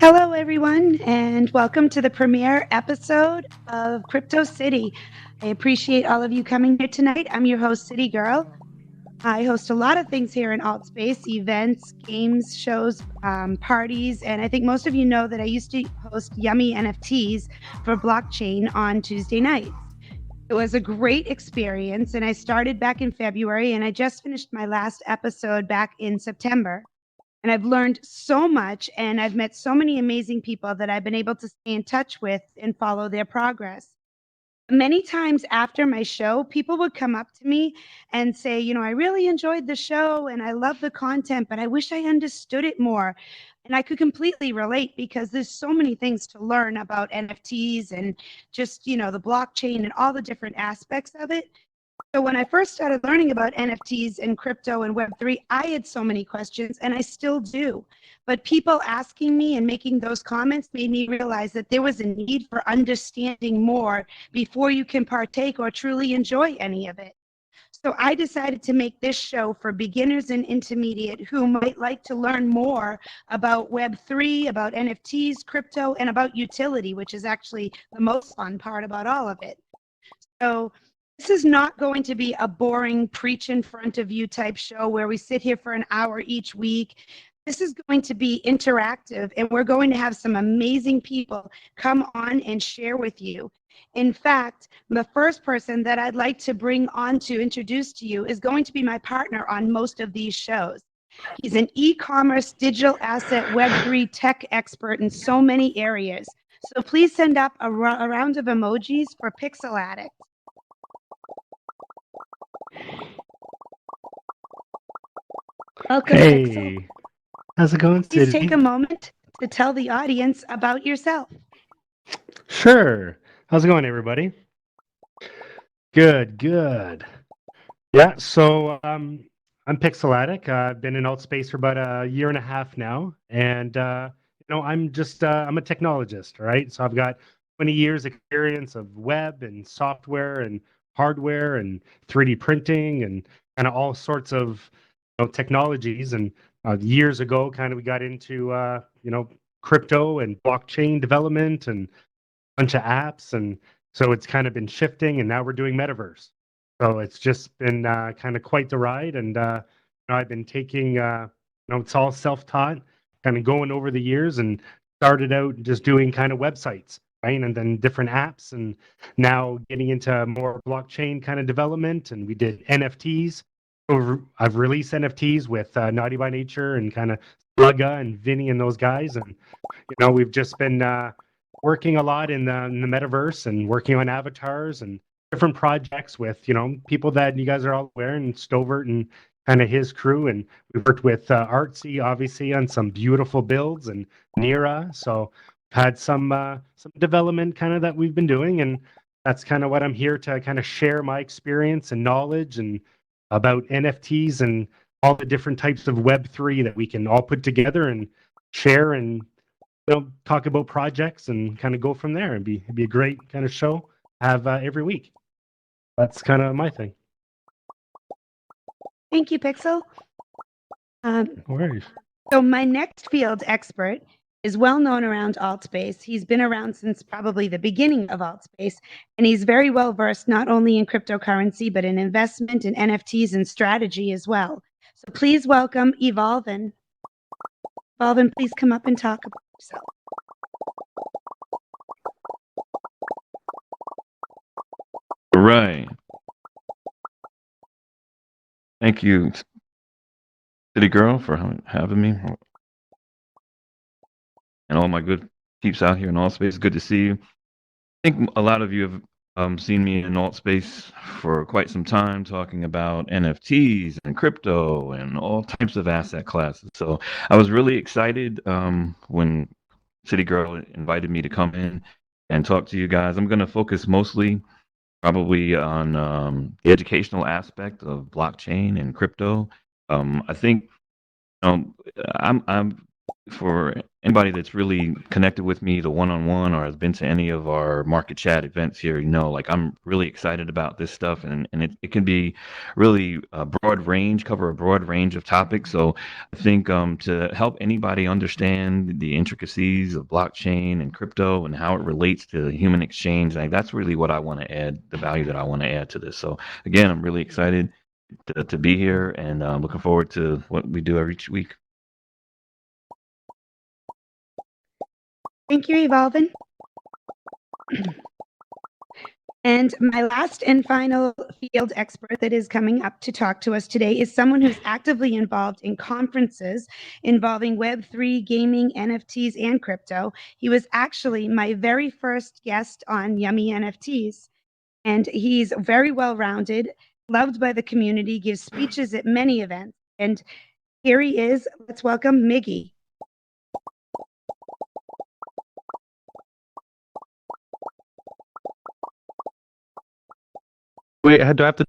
Hello, everyone, and welcome to the premiere episode of Crypto City. I appreciate all of you coming here tonight. I'm your host, CityGirl. I host a lot of things here in AltSpace, events, games, shows, parties, and I think most of you know that I used to host Yummy NFTs for blockchain on Tuesday nights. It was a great experience, and I started back in February, and I just finished my last episode back in September. And I've learned so much, and I've met so many amazing people that I've been able to stay in touch with and follow their progress. Many times after my show, people would come up to me and say, I really enjoyed the show and I love the content, but I wish I understood it more. And I could completely relate because there's so many things to learn about NFTs and just, the blockchain and all the different aspects of it. So when I first started learning about NFTs and crypto and Web3, I had so many questions, and I still do. But people asking me and making those comments made me realize that there was a need for understanding more before you can partake or truly enjoy any of it. So I decided to make this show for beginners and intermediate who might like to learn more about Web3, about NFTs, crypto, and about utility, which is actually the most fun part about all of it. So this is not going to be a boring preach in front of you type show where we sit here for an hour each week. This is going to be interactive, and we're going to have some amazing people come on and share with you. In fact, the first person that I'd like to bring on to introduce to you is going to be my partner on most of these shows. He's an e-commerce, digital asset, Web3 tech expert in so many areas. So please send up a round of emojis for PixelAddikt. Welcome, Hey, Pixel. how's it going, Please City? take a moment to tell the audience about yourself. Sure. How's it going, everybody? Good. Yeah, so I'm PixelAddikt. I've been in AltSpace for about a year and a half now, and I'm a technologist, right? So I've got 20 years experience of web and software and hardware and 3D printing and kind of all sorts of technologies. And years ago, kind of we got into crypto and blockchain development and a bunch of apps, and so it's kind of been shifting, and now we're doing metaverse. So it's just been kind of quite the ride, and I've been taking, it's all self-taught, kind of going over the years, and started out just doing kind of websites, right, and then different apps, and now getting into more blockchain kind of development, and we did NFTs. So I've released NFTs with Naughty by Nature and kind of Slugga and Vinny and those guys, and we've just been working a lot in the metaverse and working on avatars and different projects with people that you guys are all aware, and Stovert and kind of his crew, and we worked with Artsy obviously on some beautiful builds, and Nira. So had some development kind of that we've been doing, and that's kind of what I'm here to kind of share my experience and knowledge and about NFTs and all the different types of Web3 that we can all put together and share, and talk about projects and kind of go from there. It'd be a great kind of show have every week. That's kind of my thing. Thank you, Pixel. No worries. So my next field expert is well known around AltSpace. He's been around since probably the beginning of AltSpace, and he's very well versed not only in cryptocurrency, but in investment and NFTs and strategy as well. So please welcome Evolvin. Evolvin, please come up and talk about yourself. Right. Thank you, City Girl, for having me, and all my good peeps out here in AltSpace. Good to see you. I think a lot of you have seen me in AltSpace for quite some time, talking about NFTs and crypto and all types of asset classes. So I was really excited when City Girl invited me to come in and talk to you guys. I'm going to focus mostly probably on the educational aspect of blockchain and crypto. I think I'm for anybody that's really connected with me, the one-on-one, or has been to any of our market chat events here, like I'm really excited about this stuff, and it can be really a broad range, cover a broad range of topics. So I think to help anybody understand the intricacies of blockchain and crypto and how it relates to human exchange, like that's really what I want to add, the value that I want to add to this. So again, I'm really excited to be here, and looking forward to what we do every week. Thank you, Evolvin. And my last and final field expert that is coming up to talk to us today is someone who's actively involved in conferences involving Web3, gaming, NFTs, and crypto. He was actually my very first guest on Yummy NFTs. And he's very well-rounded, loved by the community, gives speeches at many events. And here he is. Let's welcome Miggy. Wait, do I have to?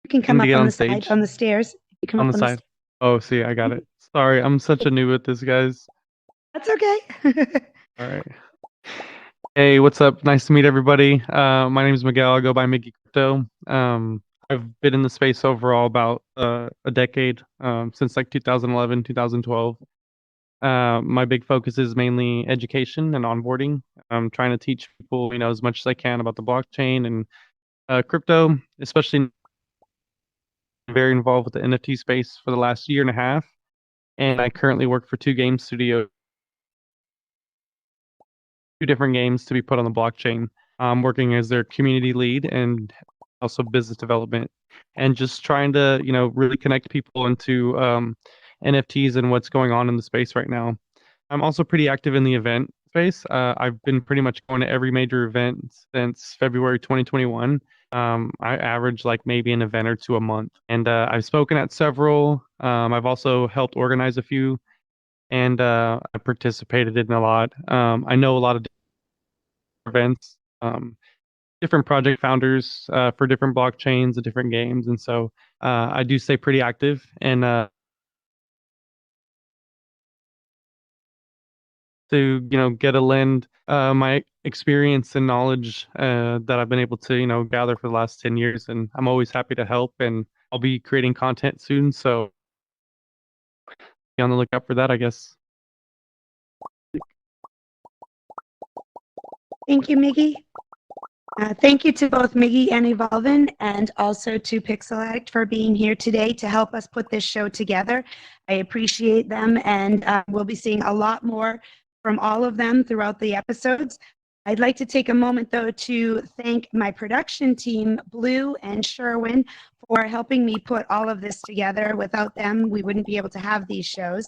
You can come up get on on the stage? side, on the stairs. You come On up the side. Oh, see, I got it. Sorry, I'm such a noob at this, guys. That's okay. All right. Hey, what's up? Nice to meet everybody. My name is Miguel. I go by Mickey Crypto. I've been in the space overall about a decade, since like 2011, 2012. My big focus is mainly education and onboarding. I'm trying to teach people, as much as I can about the blockchain and crypto, especially very involved with the NFT space for the last year and a half. And I currently work for two game studios, two different games to be put on the blockchain. I'm working as their community lead and also business development, and just trying to, really connect people into NFTs and what's going on in the space right now. I'm also pretty active in the event space. I've been pretty much going to every major event since February 2021. I average like maybe an event or two a month, and I've spoken at several. I've also helped organize a few, and I participated in a lot. I know a lot of events, different project founders for different blockchains and different games, and so I do stay pretty active and to get a lend my experience and knowledge that I've been able to gather for the last 10 years, and I'm always happy to help, and I'll be creating content soon, so be on the lookout for that, I guess. Thank you, Miggy. Thank you to both Miggy and Evolvin, and also to PixelAddikt for being here today to help us put this show together. I appreciate them, and we'll be seeing a lot more from all of them throughout the episodes. I'd like to take a moment, though, to thank my production team, Blue and Sherwin, for helping me put all of this together. Without them, we wouldn't be able to have these shows.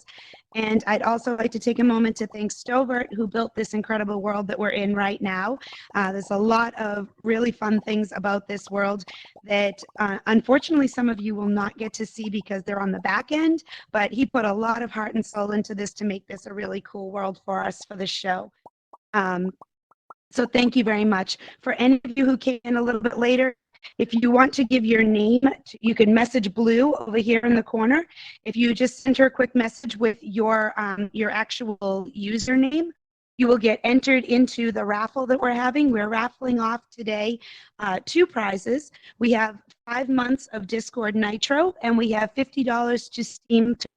And I'd also like to take a moment to thank Stovert, who built this incredible world that we're in right now. There's a lot of really fun things about this world that unfortunately some of you will not get to see because they're on the back end, but he put a lot of heart and soul into this to make this a really cool world for us for the show. So thank you very much. For any of you who came in a little bit later, if you want to give your name, you can message Blue over here in the corner. If you just enter a quick message with your actual username, you will get entered into the raffle that we're having. We're raffling off today 2 prizes. We have 5 months of Discord Nitro, and we have $50 to Steam to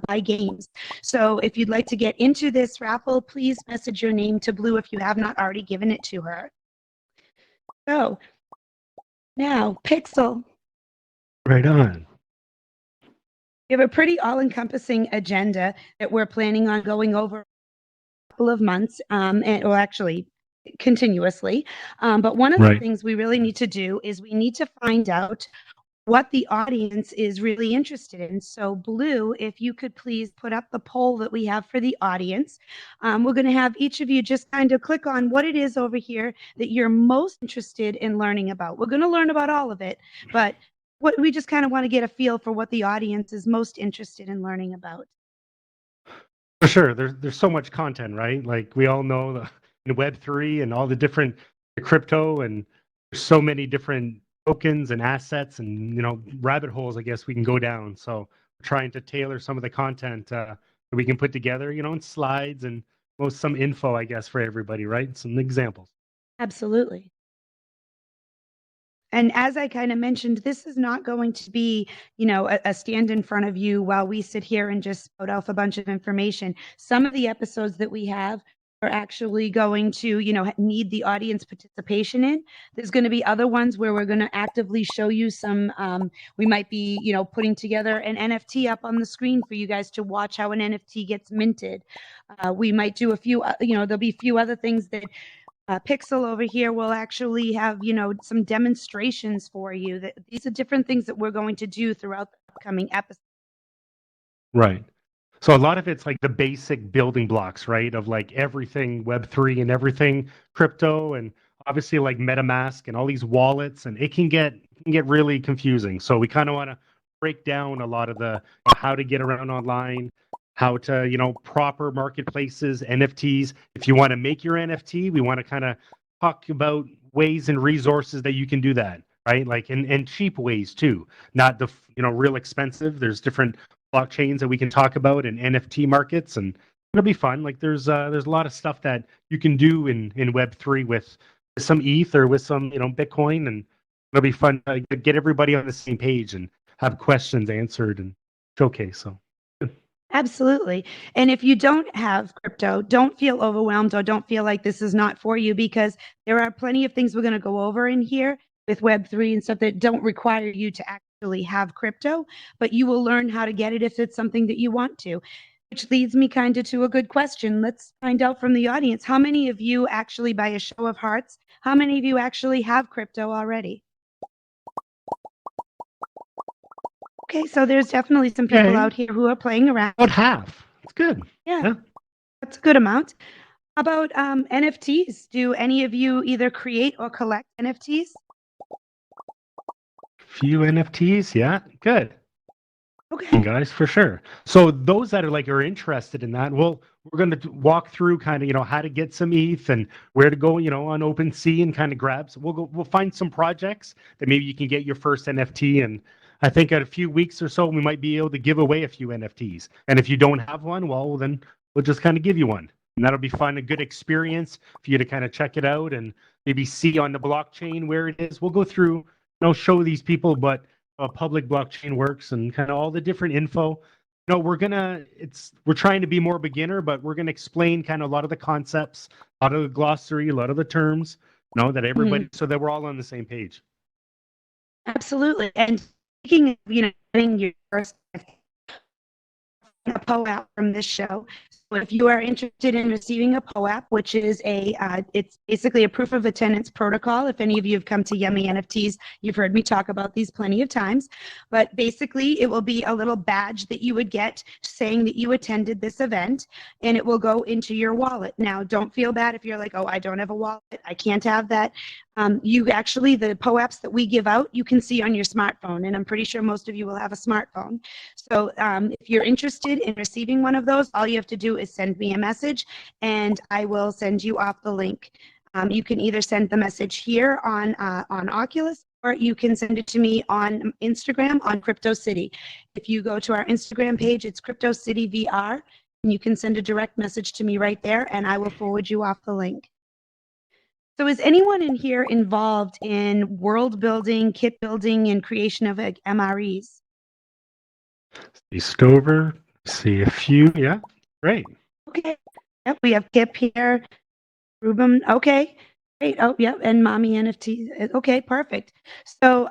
buy games. So if you'd like to get into this raffle, please message your name to Blue if you have not already given it to her. So now, Pixel. Right on. We have a pretty all-encompassing agenda that we're planning on going over a couple of months, actually continuously. But one of the things we really need to do is we need to find out what the audience is really interested in. So Blue, if you could please put up the poll that we have for the audience. We're going to have each of you just kind of click on what it is over here that you're most interested in learning about. We're going to learn about all of it, but what we just kind of want to get a feel for what the audience is most interested in learning about. For sure. There's so much content, right? Like we all know the Web3 and all the different crypto, and there's so many different tokens and assets and rabbit holes I guess we can go down. So we're trying to tailor some of the content that that we can put together, in slides and some info, I guess, for everybody, right? Some examples. Absolutely. And as I kind of mentioned, this is not going to be, a stand in front of you while we sit here and just spout off a bunch of information. Some of the episodes that we have are actually going to, need the audience participation in. There's going to be other ones where we're going to actively show you some, we might be, putting together an NFT up on the screen for you guys to watch how an NFT gets minted. We might do a few, there'll be a few other things that Pixel over here will actually have, some demonstrations for you. That these are different things that we're going to do throughout the upcoming episode. Right. So a lot of it's like the basic building blocks, right? Of like everything Web3 and everything crypto, and obviously like MetaMask and all these wallets, and it can get really confusing. So we kind of want to break down a lot of the how to get around online, how to, proper marketplaces, NFTs. If you want to make your NFT, we want to kind of talk about ways and resources that you can do that, right? Like and cheap ways too, not the real expensive. There's different blockchains that we can talk about in NFT markets, and it'll be fun. Like there's a lot of stuff that you can do in Web3 with some ETH or with some Bitcoin, and it'll be fun to get everybody on the same page and have questions answered and showcase. So. Absolutely. And if you don't have crypto, don't feel overwhelmed or don't feel like this is not for you, because there are plenty of things we're going to go over in here with Web3 and stuff that don't require you to actually have crypto, but you will learn how to get it if it's something that you want to. Which leads me kind of to a good question. Let's find out from the audience. How many of you actually, by a show of hearts, how many of you actually have crypto already? Okay, so there's definitely some people out here who are playing around. About half. It's good. Yeah, that's a good amount. How about NFTs? Do any of you either create or collect NFTs? Few NFTs, yeah, good. Okay, guys, for sure. So those that are interested in that, we're going to walk through kind of how to get some ETH and where to go on OpenSea and kind of grab. So we'll find some projects that maybe you can get your first NFT, and I think in a few weeks or so we might be able to give away a few NFTs. And if you don't have one, well then we'll just kind of give you one, and that'll be fun, a good experience for you to kind of check it out and maybe see on the blockchain where it is. We'll go through, show these people, but public blockchain works and kind of all the different info. We're trying to be more beginner, but we're going to explain kind of a lot of the concepts, a lot of the glossary, a lot of the terms, that everybody, so that we're all on the same page. Absolutely. And speaking of, getting your first a POAP from this show. So if you are interested in receiving a POAP, which is it's basically a proof of attendance protocol. If any of you have come to Yummy NFTs, you've heard me talk about these plenty of times. But basically, it will be a little badge that you would get saying that you attended this event, and it will go into your wallet. Now, don't feel bad if you're like, oh, I don't have a wallet, I can't have that. You actually, the POAPs that we give out, you can see on your smartphone, and I'm pretty sure most of you will have a smartphone. So if you're interested in receiving one of those, all you have to do is send me a message, and I will send you off the link. You can either send the message here on Oculus, or you can send it to me on Instagram on Crypto City. If you go to our Instagram page, it's Crypto City VR, and you can send a direct message to me right there, and I will forward you off the link. So is anyone in here involved in world building, kit building, and creation of MREs? See Stover, see a few, yeah, great. Okay, yep, we have Kip here, Ruben, okay, great, oh, yep, and Mommy NFT, okay, perfect. So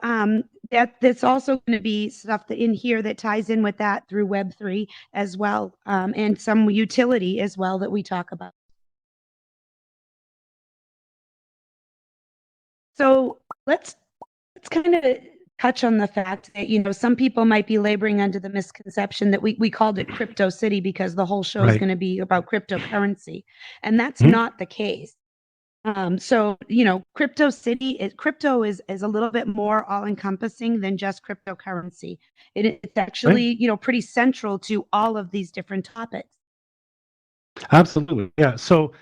that's also going to be stuff that in here that ties in with that through Web3 as well, and some utility as well that we talk about. So let's kind of touch on the fact that, some people might be laboring under the misconception that we called it Crypto City because the whole show is going to be about cryptocurrency. And that's not the case. So, Crypto City, crypto is a little bit more all encompassing than just cryptocurrency. It's actually, pretty central to all of these different topics. Absolutely. Yeah. So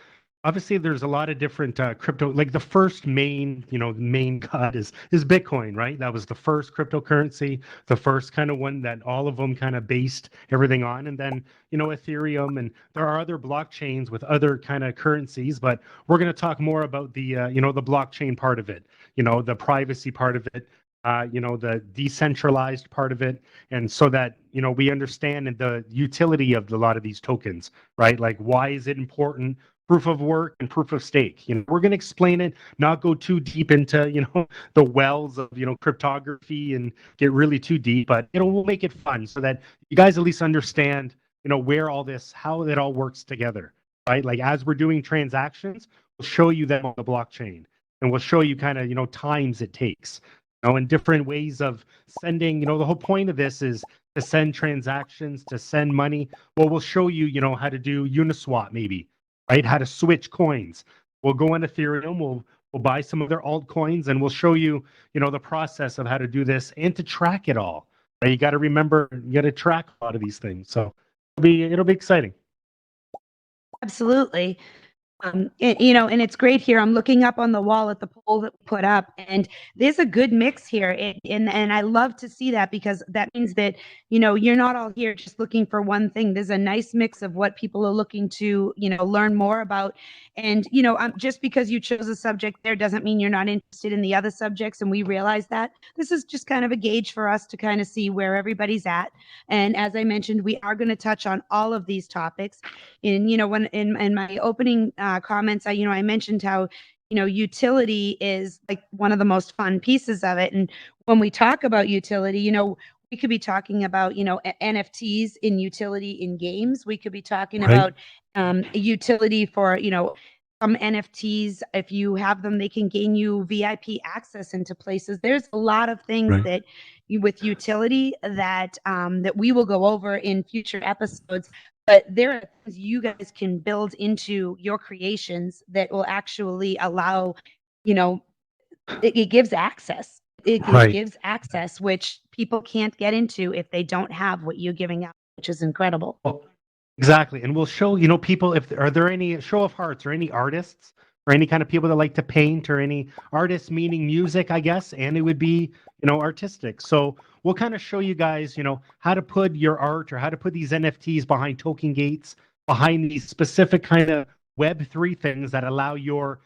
obviously there's a lot of different crypto, like the first main god is Bitcoin, right? That was the first cryptocurrency, the first kind of one that all of them kind of based everything on. And then Ethereum, and there are other blockchains with other kind of currencies, but we're going to talk more about the the blockchain part of it, the privacy part of it, the decentralized part of it, and so that we understand the utility of a lot of these tokens, right? Like, why is it important? Proof of work and proof of stake. We're going to explain it, not go too deep into the wells of cryptography and get really too deep, but we'll make it fun so that you guys at least understand where all this, how it all works together, right? Like, as we're doing transactions, we'll show you them on the blockchain, and we'll show you kind of times it takes, and different ways of sending. The whole point of this is to send transactions, to send money. Well, we'll show you how to do Uniswap, maybe, right? How to switch coins. We'll go on Ethereum, we'll buy some of their altcoins, and we'll show you the process of how to do this and to track it all, right? You got to remember, you got to track a lot of these things, so it'll be exciting. Absolutely. And it's great here. I'm looking up on the wall at the poll that we put up, and there's a good mix here. And I love to see that, because that means that, you're not all here just looking for one thing. There's a nice mix of what people are looking to, learn more about. And, just because you chose a subject there doesn't mean you're not interested in the other subjects. And we realize that this is just kind of a gauge for us to kind of see where everybody's at. And as I mentioned, we are going to touch on all of these topics. When in my opening comments, I mentioned how utility is like one of the most fun pieces of it. And when we talk about utility, we could be talking about NFTs in utility in games. We could be talking about utility for some NFTs. If you have them, they can gain you VIP access into places. There's a lot of things that with utility that that we will go over in future episodes. But there are things you guys can build into your creations that will actually allow, it gives access. It gives access, which people can't get into if they don't have what you're giving out, which is incredible. Well, exactly. And we'll show, people, are there any show of hearts or any artists or any kind of people that like to paint, or any artists, meaning music, I guess, and it would be, artistic. So we'll kind of show you guys, how to put your art or how to put these NFTs behind token gates, behind these specific kind of Web3 things that allow your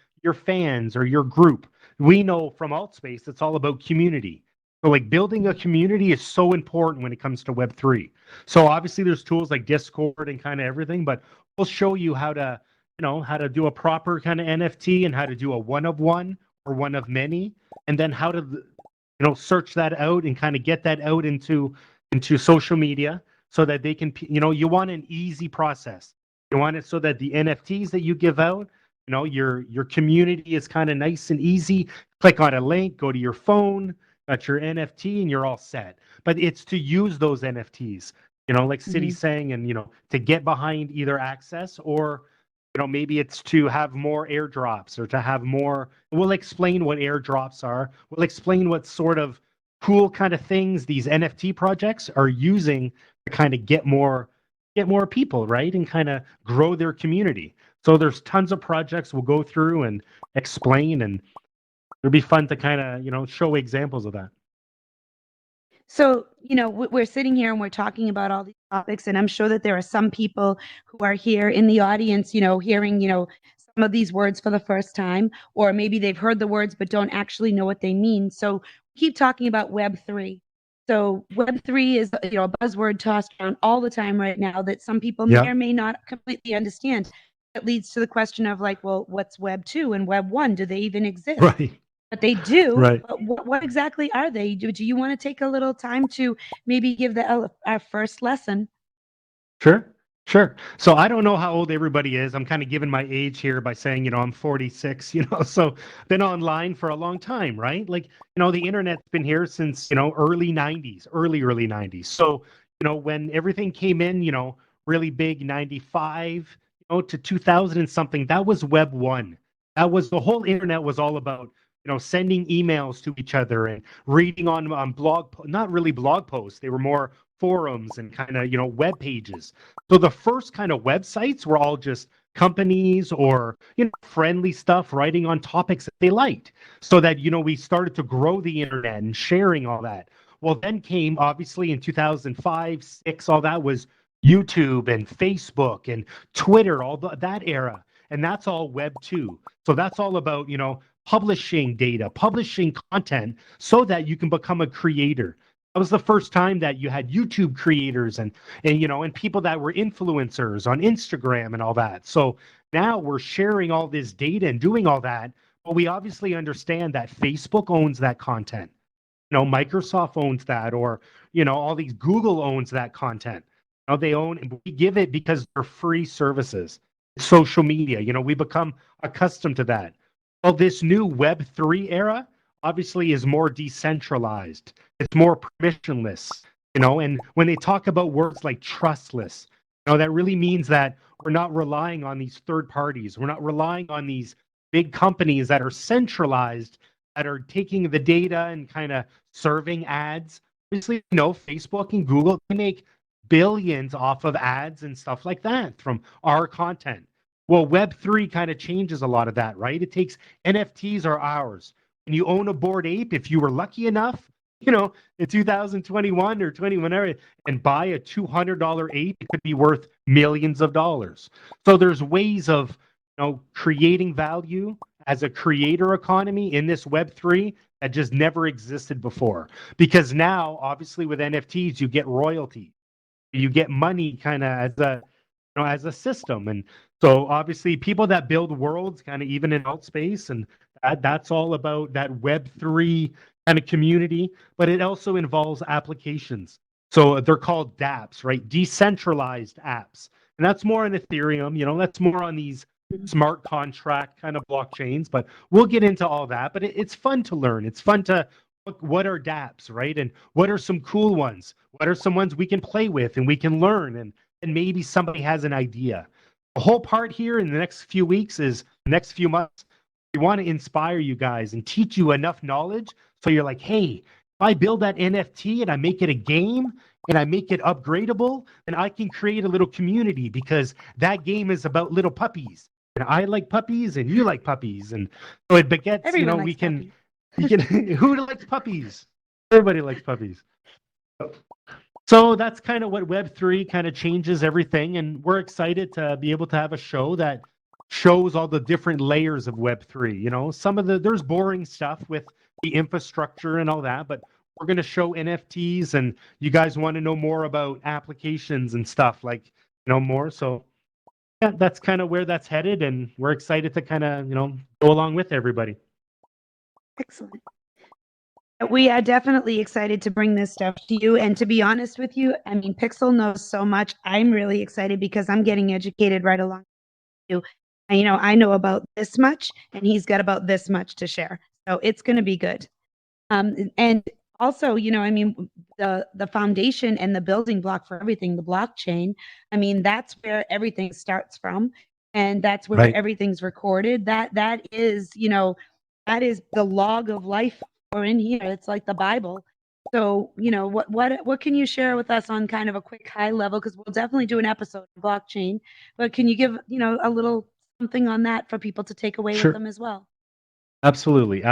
fans or your group. We know from AltSpace, it's all about community. So like building a community is so important when it comes to Web3. So obviously there's tools like Discord and kind of everything, but we'll show you how to, how to do a proper kind of NFT, and how to do a one of one or one of many, and then how to, search that out and kind of get that out into social media so that they can, you want an easy process. You want it so that the NFTs that you give out, your community is kind of nice and easy. Click on a link, go to your phone, got your NFT, and you're all set. But it's to use those NFTs, like City's saying, and, to get behind either access or, maybe it's to have more airdrops or to have more. We'll explain what airdrops are. We'll explain what sort of cool kind of things these NFT projects are using to kind of get more people, right? And kind of grow their community. So there's tons of projects we'll go through and explain, and it'll be fun to kind of, show examples of that. So, we're sitting here and we're talking about all these topics, and I'm sure that there are some people who are here in the audience, hearing, some of these words for the first time, or maybe they've heard the words but don't actually know what they mean. So keep talking about Web3. So Web3 is, a buzzword tossed around all the time right now that some people may or may not completely understand. It leads to the question of like, well, what's Web2 and Web1? Do they even exist? Right. But they do. Right. But what exactly are they? Do you want to take a little time to maybe give our first lesson? Sure. So I don't know how old everybody is. I'm kind of giving my age here by saying, I'm 46, so been online for a long time, right? Like, the internet's been here since, early 90s. So, when everything came in, really big, 95, to 2000 and something, that was Web 1. That was, the whole internet was all about, sending emails to each other and reading on blog, not really blog posts. They were more forums and kind of, web pages. So the first kind of websites were all just companies or, friendly stuff writing on topics that they liked. So that, we started to grow the internet and sharing all that. Well, then came obviously in 2005, 6, all that was YouTube and Facebook and Twitter, that era. And that's all Web 2. So that's all about, publishing data, publishing content so that you can become a creator. That was the first time that you had YouTube creators and people that were influencers on Instagram and all that. So now we're sharing all this data and doing all that, but we obviously understand that Facebook owns that content. Microsoft owns that, or all these Google owns that content. They own, and we give it because they're free services. Social media, we become accustomed to that. Well, this new Web3 era obviously is more decentralized. It's more permissionless, and when they talk about words like trustless, that really means that we're not relying on these third parties. We're not relying on these big companies that are centralized, that are taking the data and kind of serving ads. Obviously, Facebook and Google, they make billions off of ads and stuff like that from our content. Well, Web3 kind of changes a lot of that, right? It takes NFTs are ours. When you own a Bored Ape, if you were lucky enough, in 2021 or 20, whenever, and buy a $200 ape, it could be worth millions of dollars. So there's ways of, creating value as a creator economy in this Web3 that just never existed before. Because now, obviously, with NFTs, you get royalty. You get money kind of as a system. And so obviously people that build worlds kind of even in AltSpace, and that's all about that Web3 kind of community, but it also involves applications. So they're called dApps, right? Decentralized apps. And that's more on Ethereum, that's more on these smart contract kind of blockchains, but we'll get into all that. But it's fun to learn. It's fun to look, what are dApps, right? And what are some cool ones? What are some ones we can play with and we can learn? And maybe somebody has an idea. The whole part here in the next few weeks is the next few months. We want to inspire you guys and teach you enough knowledge so you're like, hey, if I build that NFT and I make it a game and I make it upgradable, then I can create a little community because that game is about little puppies. And I like puppies and you like puppies. And so it begets, Everyone we likes can, puppies. who likes puppies? Everybody likes puppies. So that's kind of what Web3 kind of changes everything. And we're excited to be able to have a show that shows all the different layers of Web3. There's boring stuff with the infrastructure and all that, but we're going to show NFTs, and you guys want to know more about applications and stuff like, more. So yeah, that's kind of where that's headed. And we're excited to kind of, go along with everybody. Excellent. We are definitely excited to bring this stuff to you. And to be honest with you, I mean, Pixel knows so much. I'm really excited because I'm getting educated right along with you. And, I know about this much and he's got about this much to share. So it's going to be good. And also, the foundation and the building block for everything, the blockchain, that's where everything starts from. And that's where everything's recorded. That is the log of life or in here. It's like the Bible. So, what can you share with us on kind of a quick high level? Because we'll definitely do an episode on blockchain, but can you give, a little something on that for people to take away with them as well? Absolutely.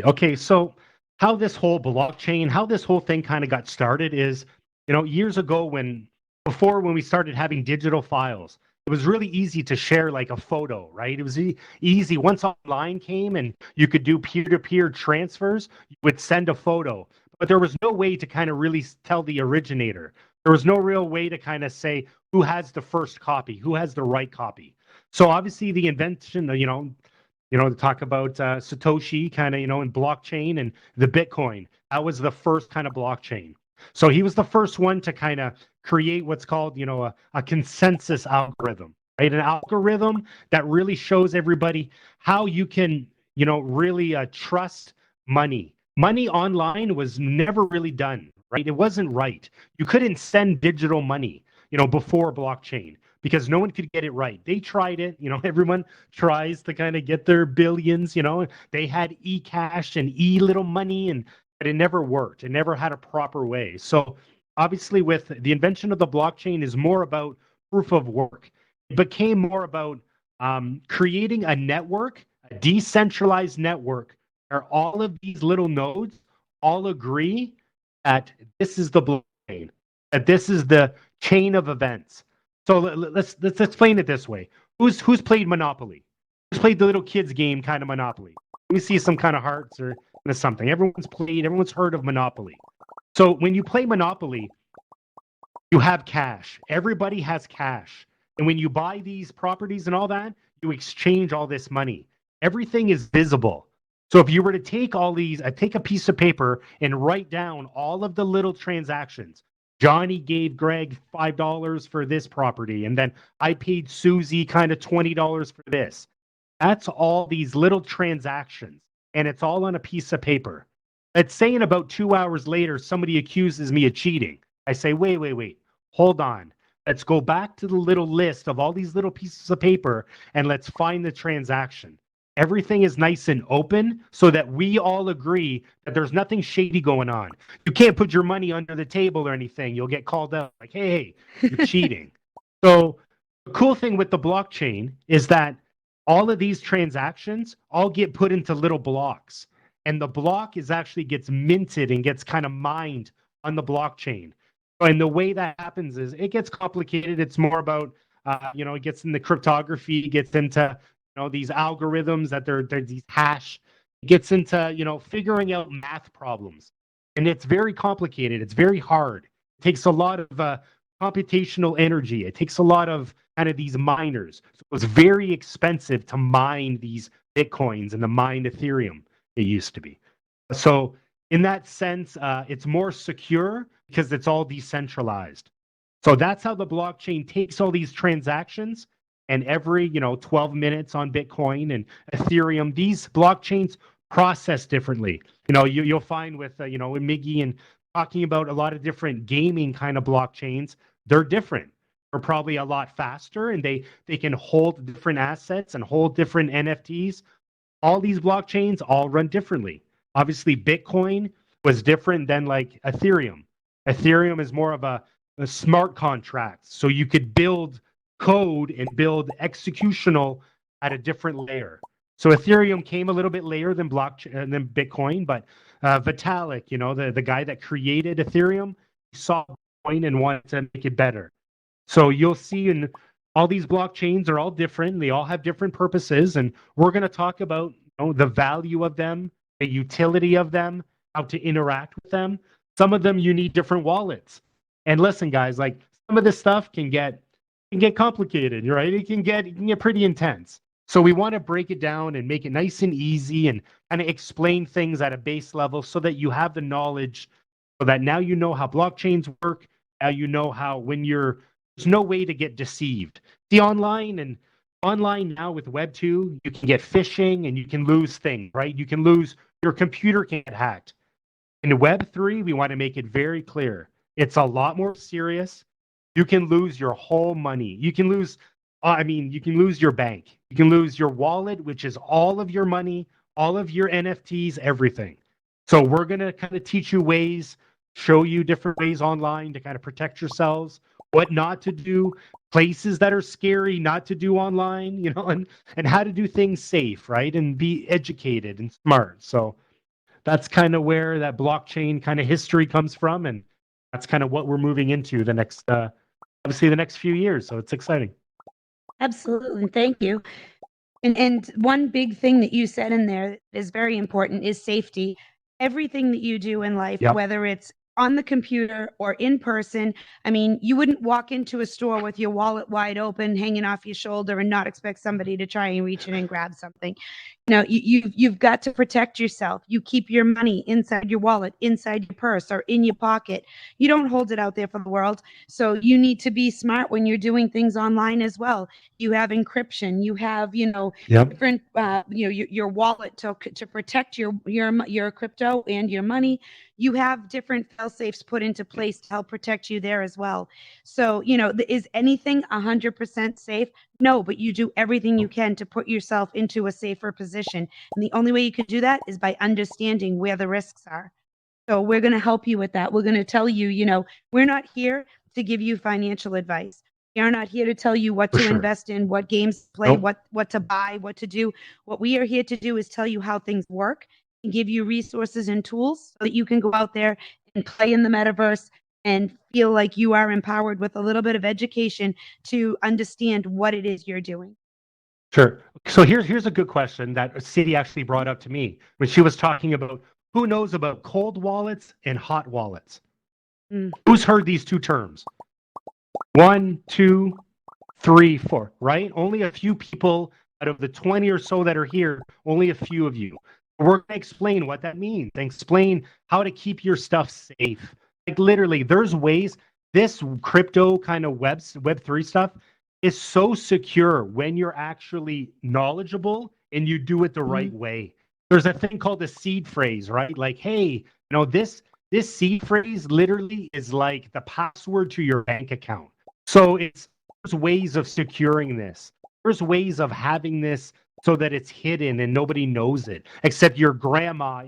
Okay. So how this whole blockchain, how this whole thing kind of got started is, years ago when we started having digital files, it was really easy to share like a photo, right? It was easy. Once online came and you could do peer-to-peer transfers, you would send a photo, but there was no way to kind of really tell the originator. There was no real way to kind of say who has the first copy, who has the right copy. So obviously the invention, to talk about Satoshi kind of, in blockchain and the Bitcoin, that was the first kind of blockchain. So he was the first one to kind of create what's called, a consensus algorithm, right? An algorithm that really shows everybody how you can, really trust money. Money online was never really done, right? It wasn't right. You couldn't send digital money, before blockchain because no one could get it right. They tried it, everyone tries to kind of get their billions, they had eCash and little money but it never worked. It never had a proper way. So obviously with the invention of the blockchain is more about proof of work. It became more about creating a network, a decentralized network, where all of these little nodes all agree that this is the blockchain, that this is the chain of events. So let's explain it this way. Who's played Monopoly? Who's played the little kids game kind of Monopoly? Let me see some kind of hearts or something. Everyone's heard of Monopoly. So when you play Monopoly, you have cash. Everybody has cash. And when you buy these properties and all that, you exchange all this money. Everything is visible. So if you were to take all these, take a piece of paper and write down all of the little transactions. Johnny gave Greg $5 for this property, and then I paid Susie kind of $20 for this. That's all these little transactions, and it's all on a piece of paper. Let's say in about 2 hours later, somebody accuses me of cheating. I say, wait, hold on. Let's go back to the little list of all these little pieces of paper and let's find the transaction. Everything is nice and open so that we all agree that there's nothing shady going on. You can't put your money under the table or anything. You'll get called out like, hey, you're cheating. So the cool thing with the blockchain is that all of these transactions all get put into little blocks. And the block actually gets minted and gets kind of mined on the blockchain. And the way that happens is it gets complicated. It's more about, it gets into cryptography, it gets into, these algorithms that they're these hash. It gets into, figuring out math problems. And it's very complicated. It's very hard. It takes a lot of computational energy. It takes a lot of kind of these miners. So it's very expensive to mine these Bitcoins and to mine Ethereum. It used to be. So in that sense, it's more secure because it's all decentralized. So that's how the blockchain takes all these transactions, and every 12 minutes on Bitcoin and Ethereum, these blockchains process differently. You'll find with Miggy and talking about a lot of different gaming kind of blockchains, they're different. They're probably a lot faster, and they can hold different assets and hold different NFTs. All these blockchains all run differently. Obviously, Bitcoin was different than like Ethereum. Ethereum is more of a smart contract. So you could build code and build executional at a different layer. So Ethereum came a little bit later than than Bitcoin, but Vitalik, the guy that created Ethereum, saw Bitcoin and wanted to make it better. So you'll see in all these blockchains are all different. They all have different purposes, and we're going to talk about the value of them, the utility of them, how to interact with them. Some of them you need different wallets. And listen, guys, like some of this stuff can get complicated, right? It can get pretty intense. So we want to break it down and make it nice and easy and kind of explain things at a base level so that you have the knowledge, so that now you know how blockchains work. Now you know how there's no way to get deceived. The online now with Web 2, you can get phishing and you can lose things, right? Your computer can get hacked. In Web 3, we want to make it very clear. It's a lot more serious. You can lose your whole money. You can lose your bank. You can lose your wallet, which is all of your money, all of your NFTs, everything. So we're going to kind of teach you ways, show you different ways online to kind of protect yourselves, what not to do, places that are scary not to do online, and how to do things safe, right? And be educated and smart. So that's kind of where that blockchain kind of history comes from. And that's kind of what we're moving into the next few years. So it's exciting. Absolutely. Thank you. And one big thing that you said in there is very important is safety. Everything that you do in life, Yep. whether it's on the computer or in person, I mean, you wouldn't walk into a store with your wallet wide open, hanging off your shoulder, and not expect somebody to try and reach in and grab something. You've got to protect yourself. You keep your money inside your wallet, inside your purse, or in your pocket. You don't hold it out there for the world. So you need to be smart when you're doing things online as well. You have encryption. You have, Yep. different, your wallet to protect your crypto and your money. You have different fail safes put into place to help protect you there as well. So, is anything 100% safe? No, but you do everything you can to put yourself into a safer position. And the only way you can do that is by understanding where the risks are. So we're going to help you with that. We're going to tell you, we're not here to give you financial advice. We are not here to tell you what For to sure. invest in, what games to play, Nope. what to buy, what to do. What we are here to do is tell you how things work and give you resources and tools so that you can go out there and play in the metaverse and feel like you are empowered with a little bit of education to understand what it is you're doing. Sure. So here's a good question that City actually brought up to me when she was talking about who knows about cold wallets and hot wallets. Who's heard these two terms? 1, 2, 3, 4, right? Only a few people out of the 20 or so that are here, only a few of you. We're going to explain what that means and explain how to keep your stuff safe. Like literally, there's ways, this crypto kind of Web3 stuff is so secure when you're actually knowledgeable and you do it the right way. There's a thing called the seed phrase, right? Like, hey, this seed phrase literally is like the password to your bank account. So there's ways of securing this. There's ways of having this so that it's hidden and nobody knows it, except your grandma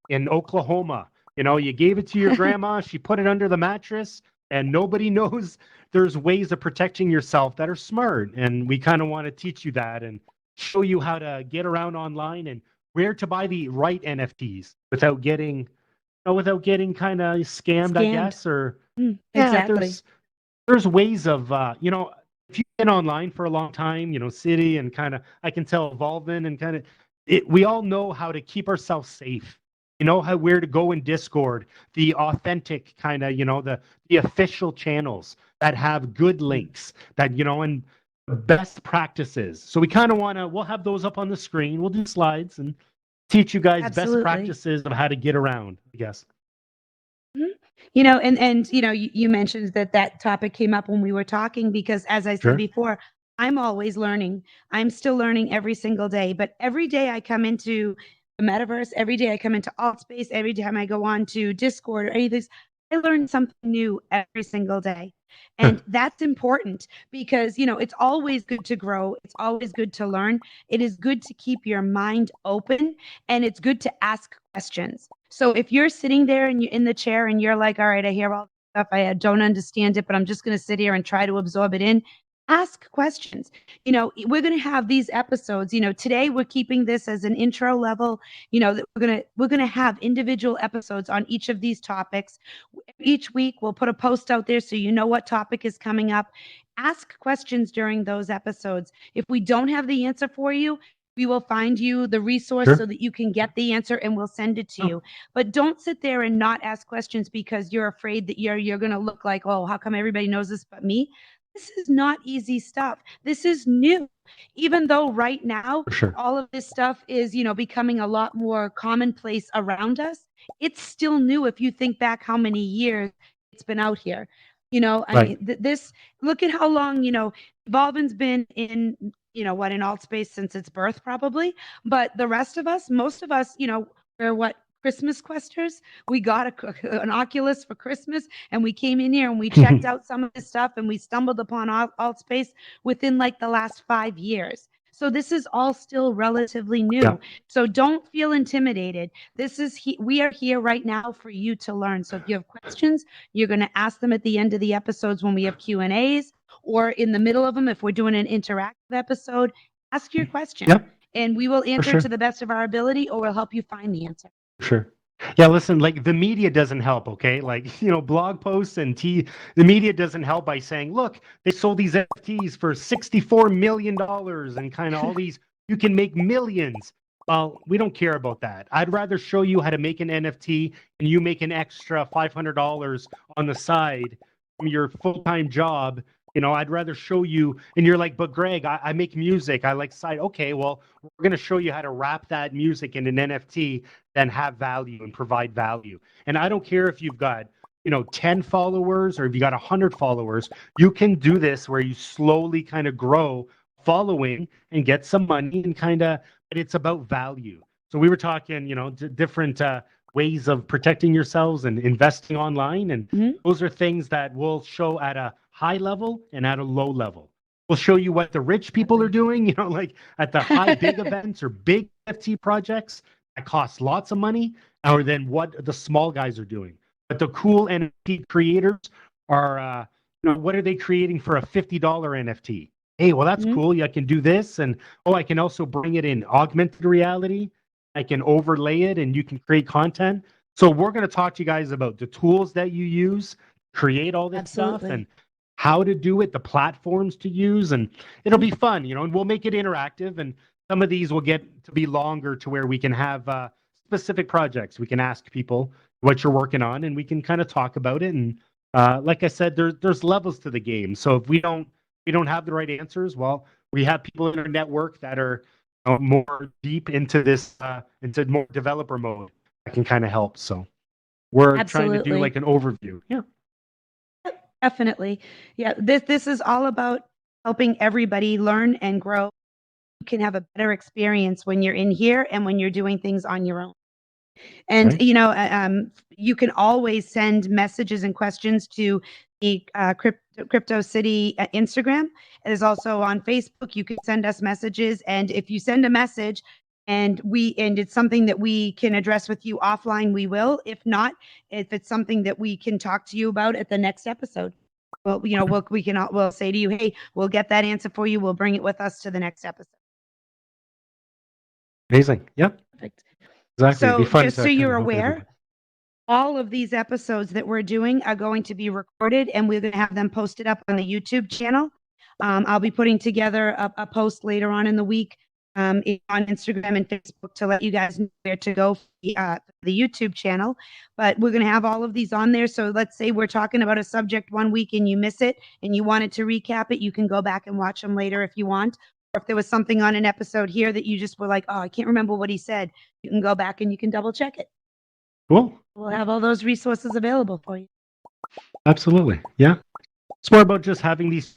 in Oklahoma. You gave it to your grandma, she put it under the mattress, and nobody knows. There's ways of protecting yourself that are smart, and we kind of want to teach you that and show you how to get around online and where to buy the right NFTs without getting kind of scammed, I guess. Or exactly. There's ways of if you've been online for a long time, City and kind of I can tell Evolvin and kind of we all know how to keep ourselves safe. Where to go in Discord, the authentic kind of, the official channels that have good links that, and best practices. So we kind of we'll have those up on the screen. We'll do slides and teach you guys Absolutely. best practices of how to get around, I guess. You mentioned that topic came up when we were talking because, as I said before, I'm always learning. I'm still learning every single day, but every day I come into the metaverse, every day I come into AltSpace, every time I go on to Discord or anything, I learn something new every single day. And that's important because, it's always good to grow. It's always good to learn. It is good to keep your mind open, and it's good to ask questions. So if you're sitting there and you're in the chair and you're like, all right, I hear all this stuff, I don't understand it, but I'm just going to sit here and try to absorb it in. Ask questions. We're going to have these episodes. Today we're keeping this as an intro level. That we're going to have individual episodes on each of these topics. Each week we'll put a post out there so you know what topic is coming up. Ask questions during those episodes. If we don't have the answer for you, we will find you the resource so that you can get the answer and we'll send it to you. But don't sit there and not ask questions because you're afraid that you're going to look like, oh, how come everybody knows this but me? This is not easy stuff. This is new. Even though right now all of this stuff is, becoming a lot more commonplace around us, it's still new if you think back how many years it's been out here. I mean, this, look at how long, Evolvin's been in, in AltSpace since its birth probably. But the rest of us, most of us, we're Christmas questers. We got an Oculus for Christmas and we came in here and we checked out some of this stuff and we stumbled upon AltSpace within like the last 5 years. So this is all still relatively new. Yeah. So don't feel intimidated. We are here right now for you to learn. So if you have questions, you're going to ask them at the end of the episodes when we have Q&As, or in the middle of them if we're doing an interactive episode. Ask your question, and we will answer to the best of our ability, or we'll help you find the answer. Sure. Yeah, listen, like the media doesn't help, okay? Like, blog posts and the media doesn't help by saying, look, they sold these NFTs for $64 million and kind of all these, you can make millions. Well, we don't care about that. I'd rather show you how to make an NFT and you make an extra $500 on the side from your full-time job. I'd rather show you, and you're like, but Greg, I make music. I like side. Okay, well, we're going to show you how to wrap that music in an NFT, then have value and provide value. And I don't care if you've got, 10 followers or if you got 100 followers, you can do this where you slowly kind of grow following and get some money and but it's about value. So we were talking, different ways of protecting yourselves and investing online. And those are things that we'll show at a high level and at a low level. We'll show you what the rich people are doing, like at the high big events or big NFT projects that cost lots of money. or than what the small guys are doing. But the cool NFT creators are, what are they creating for a $50 NFT? Hey, well, that's cool. I can do this. And I can also bring it in augmented reality. I can overlay it and you can create content. So we're going to talk to you guys about the tools that you use, create all this stuff, and how to do it, the platforms to use. And it'll be fun, and we'll make it interactive. And some of these will get to be longer to where we can have specific projects. We can ask people what you're working on and we can kind of talk about it. And like I said, there's levels to the game. So if we don't have the right answers, well, we have people in our network that are more deep into this, into more developer mode that can kind of help. So we're trying to do like an overview. Yeah. Definitely. Yeah. This is all about helping everybody learn and grow. You can have a better experience when you're in here and when you're doing things on your own. And, you can always send messages and questions to the Crypto City Instagram. It is also on Facebook. You can send us messages. And if you send a message and it's something that we can address with you offline, we will. If not, if it's something that we can talk to you about at the next episode, well, we'll say to you, hey, we'll get that answer for you. We'll bring it with us to the next episode. Amazing. Yep. Perfect. Exactly. So It'd be fun just to so you're help aware, everybody. all of these episodes that we're doing are going to be recorded and we're going to have them posted up on the YouTube channel. I'll be putting together a post later on in the week on Instagram and Facebook to let you guys know where to go for the YouTube channel. But we're going to have all of these on there. So let's say we're talking about a subject one week and you miss it and you wanted to recap it, you can go back and watch them later if you want. Or if there was something on an episode here that you just were like, oh, I can't remember what he said, you can go back and you can double check it. Cool. We'll have all those resources available for you. Absolutely. Yeah. It's more about just having these,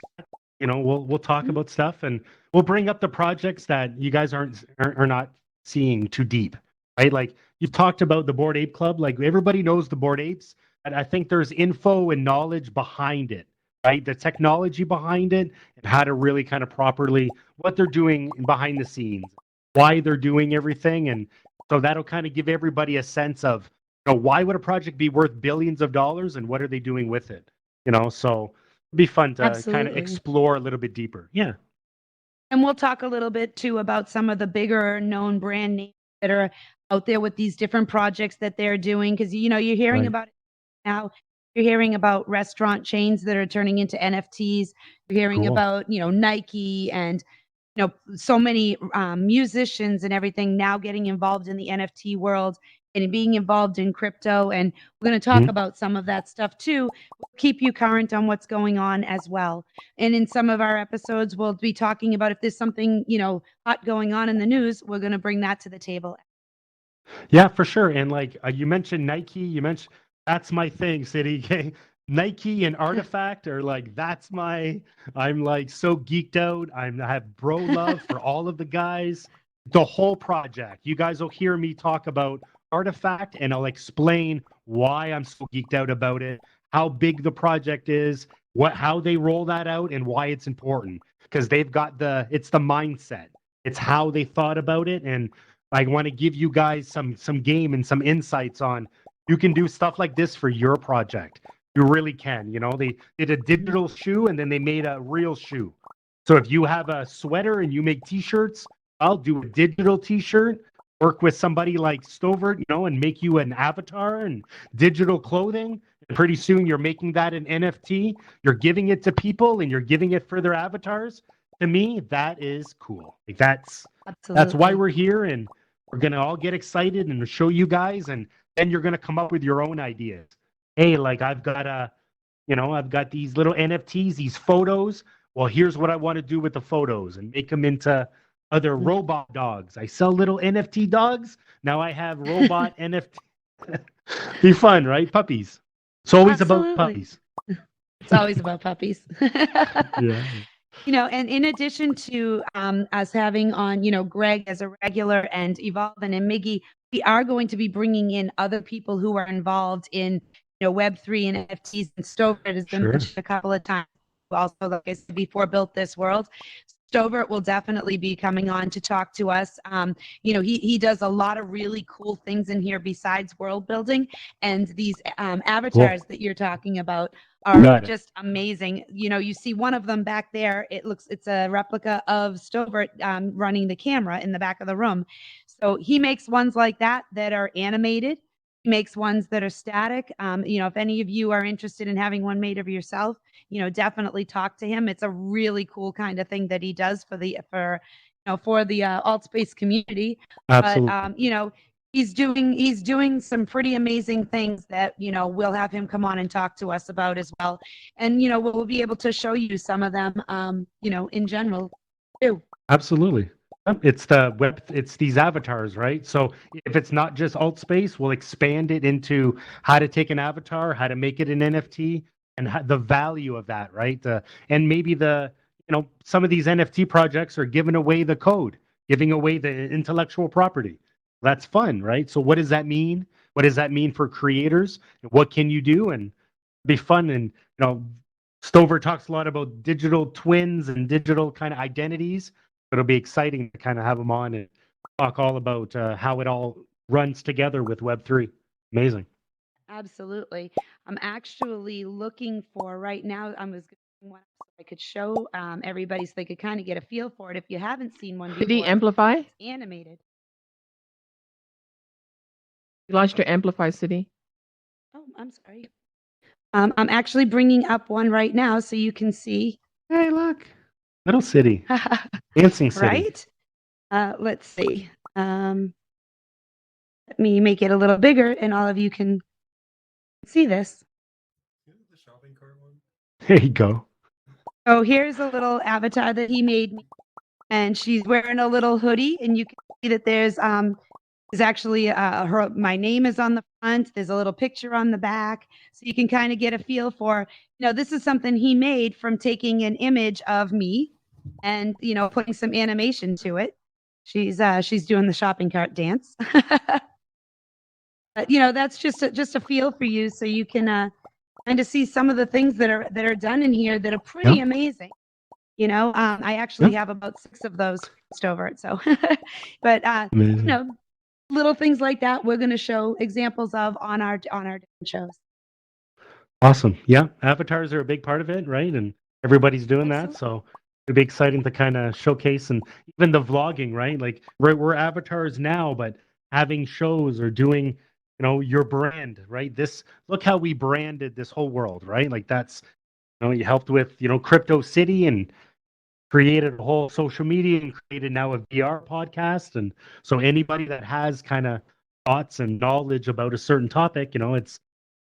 we'll talk about stuff and we'll bring up the projects that you guys are not seeing too deep, right? Like you've talked about the Bored Ape Club, like everybody knows the Bored Apes, and I think there's info and knowledge behind it, right? The technology behind it and how to really kind of properly what they're doing behind the scenes, why they're doing everything. And so that'll kind of give everybody a sense of, why would a project be worth billions of dollars and what are they doing with it? So it'd be fun to kind of explore a little bit deeper. Yeah. And we'll talk a little bit too about some of the bigger known brand names that are out there with these different projects that they're doing. Because, you're hearing about it now. You're hearing about restaurant chains that are turning into NFTs. You're hearing about, Nike and, so many musicians and everything now getting involved in the NFT world and being involved in crypto. And we're going to talk about some of that stuff too. We'll keep you current on what's going on as well. And in some of our episodes, we'll be talking about if there's something, hot going on in the news, we're going to bring that to the table. Yeah, for sure. And like you mentioned Nike, that's my thing, City. Nike and Artifact are like, I'm like so geeked out. I have bro love for all of the guys, the whole project. You guys will hear me talk about Artifact and I'll explain why I'm so geeked out about it, how big the project is, how they roll that out and why it's important. Because they've got it's the mindset. It's how they thought about it. And I want to give you guys some game and some insights on you can do stuff like this for your project. You really can. They did a digital shoe and then they made a real shoe. So if you have a sweater and you make t-shirts, I'll do a digital t-shirt, work with somebody like Stovert, and make you an avatar and digital clothing. And pretty soon you're making that an NFT. You're giving it to people and you're giving it for their avatars. To me, that is cool. Like that's why we're here, and we're gonna all get excited and show you guys, and then you're gonna come up with your own ideas. Hey, like I've got these little NFTs, these photos. Well, here's what I want to do with the photos and make them into other robot dogs. I sell little NFT dogs. Now I have robot NFT. Be fun, right? Puppies. It's always about puppies. It's always about puppies. Yeah. And in addition to us having on, Greg as a regular and Evolve and Miggy, we are going to be bringing in other people who are involved in, Web3 and NFTs, and Stover has been mentioned a couple of times. Also, like I said before, built this world. Stovert will definitely be coming on to talk to us. He does a lot of really cool things in here besides world building, and these avatars that you're talking about are just amazing. You see one of them back there. It's a replica of Stovert running the camera in the back of the room. So he makes ones like that are animated. He makes ones that are static. If any of you are interested in having one made of yourself, definitely talk to him. It's a really cool kind of thing that he does for the AltSpace community. Absolutely. But he's doing some pretty amazing things that we'll have him come on and talk to us about as well. And we'll be able to show you some of them in general too. Absolutely. It's it's these avatars, right? So if it's not just AltSpace, we'll expand it into how to take an avatar, how to make it an NFT, and the value of that, right? And maybe some of these NFT projects are giving away the code, giving away the intellectual property. That's fun, right? So what does that mean? What does that mean for creators? What can you do? And be fun. And Stover talks a lot about digital twins and digital kind of identities. It'll be exciting to kind of have him on and talk all about how it all runs together with Web3. Amazing. Absolutely. I'm actually looking for right now. I was going one so I could show everybody so they could kind of get a feel for it. If you haven't seen one before, Did he amplify? It's animated. You launched your Amplify City. Oh, I'm sorry. I'm actually bringing up one right now so you can see. Hey, look, little city, dancing city. Right? Let's see. Let me make it a little bigger, and all of you can see this. The shopping cart one. There you go. So here's a little avatar that he made me, and she's wearing a little hoodie, and you can see that there's actually my name is on the front. There's a little picture on the back, so you can kind of get a feel for. This is something he made from taking an image of me, and putting some animation to it. She's doing the shopping cart dance. But that's just a feel for you, so you can kind of see some of the things that are done in here that are pretty amazing. I actually have about 6 of those over it. So, but little things like that we're going to show examples of on our different shows. Awesome. Yeah, avatars are a big part of it, right? And everybody's doing that, so it'd be exciting to kind of showcase, and even the vlogging, right? Like we're avatars now, but having shows or doing your brand, right? Look how we branded this whole world, right? Like that's you helped with Crypto City and created a whole social media and created now a VR podcast. And so anybody that has kind of thoughts and knowledge about a certain topic, it's